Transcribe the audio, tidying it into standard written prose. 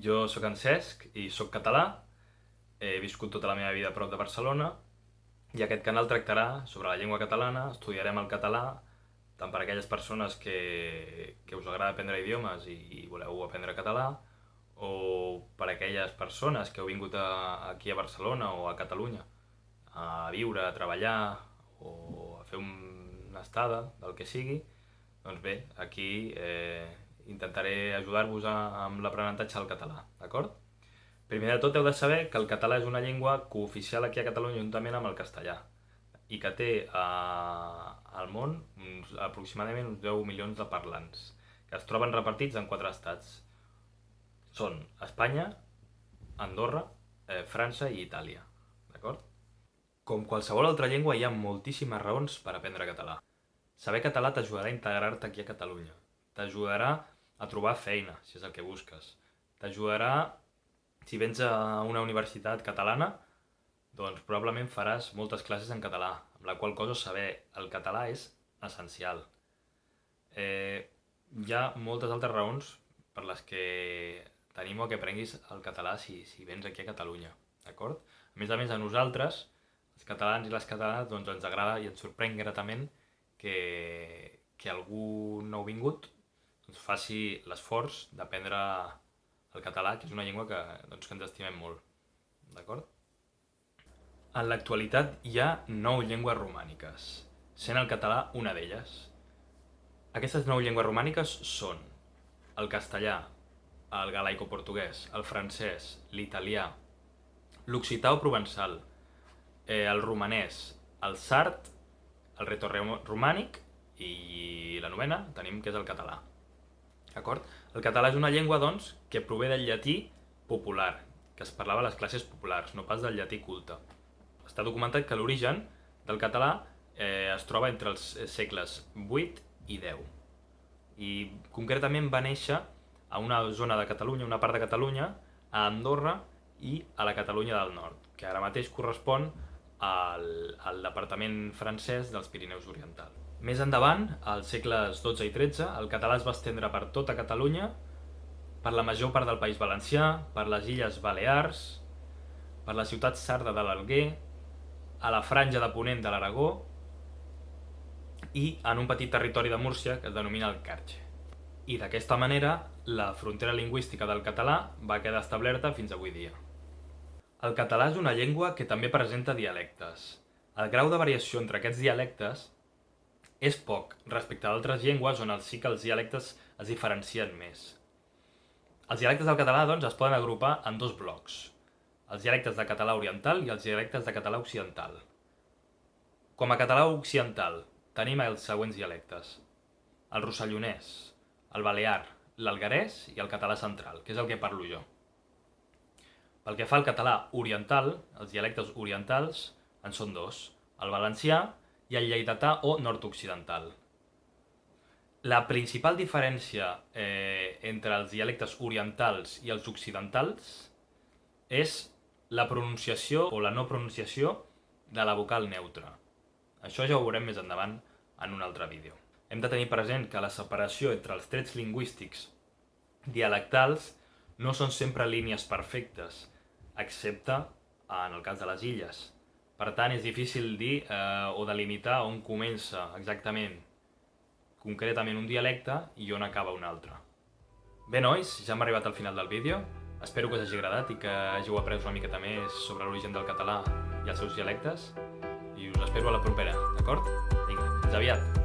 jo sóc en Cesc i sóc català, he viscut tota la meva vida a prop de Barcelona i aquest canal tractarà sobre la llengua catalana, estudiarem el català, tant per a aquelles persones que us agrada aprendre idiomes i voleu aprendre català, o per a aquelles persones que heu vingut aquí a Barcelona o a Catalunya a viure, a treballar o a fer una estada, del que sigui. Doncs bé, aquí intentaré ajudar-vos amb l'aprenentatge del català, d'acord? Primer de tot heu de saber que el català és una llengua cooficial aquí a Catalunya juntament amb el castellà i que té al món aproximadament uns 10 milions de parlants que es troben repartits en 4 estats. Són Espanya, Andorra, França i Itàlia, d'acord? Com qualsevol altra llengua hi ha moltíssimes raons per aprendre català. Saber català t'ajudarà a integrar-te aquí a Catalunya, t'ajudarà a trobar feina, si és el que busques, t'ajudarà, si vens a una universitat catalana, doncs probablement faràs moltes classes en català, amb la qual cosa saber el català és essencial. Hi ha moltes altres raons per les que t'animo a que aprenguis el català si vens aquí a Catalunya, d'acord? A més, a nosaltres, els catalans i les catalanes, doncs ens agrada i ens sorprèn gratament que algú nouvingut doncs, faci l'esforç d'aprendre el català, que és una llengua que ens estimem molt, d'acord? En l'actualitat hi ha 9 llengües romàniques, sent el català una d'elles. Aquestes 9 llengües romàniques són el castellà, el galaico-portuguès, el francès, l'italià, l'occità o provençal, el romanès, el sard, el retoromànic i la novena tenim que és el català. D'acord? El català és una llengua, doncs, que prové del llatí popular, que es parlava a les classes populars, no pas del llatí culte. Està documentat que l'origen del català es troba entre els segles 8 i 10. I concretament va néixer a una zona de Catalunya, una part de Catalunya, a Andorra i a la Catalunya del Nord, que ara mateix correspon al departament francès dels Pirineus Oriental. Més endavant, als segles XII i XIII, el català es va estendre per tota Catalunya, per la major part del País Valencià, per les Illes Balears, per la ciutat sarda de l'Alguer, a la franja de ponent de l'Aragó i en un petit territori de Múrcia que es denomina el Carxe. I d'aquesta manera, la frontera lingüística del català va quedar establerta fins avui dia. El català és una llengua que també presenta dialectes. El grau de variació entre aquests dialectes és poc respecte a d'altres llengües on sí que els dialectes es diferencien més. Els dialectes del català, doncs, es poden agrupar en 2 blocs. Els dialectes de català oriental i els dialectes de català occidental. Com a català occidental tenim els següents dialectes: el rossellonès, el balear, l'alguerès i el català central, que és el que parlo jo. Pel que fa al català oriental, els dialectes orientals en són 2, el valencià i el lleidatà o nord-occidental. La principal diferència entre els dialectes orientals i els occidentals és la pronunciació o la no pronunciació de la vocal neutra. Això ja ho veurem més endavant en un altre vídeo. Hem de tenir present que la separació entre els trets lingüístics dialectals no són sempre línies perfectes, excepte en el cas de les illes. Per tant, és difícil dir o delimitar on comença exactament, concretament un dialecte i on acaba un altre. Bé, nois, ja hem arribat al final del vídeo. Espero que us hagi agradat i que hàgiu après una miqueta més sobre l'origen del català i els seus dialectes. I us espero a la propera, d'acord? Vinga, fins aviat!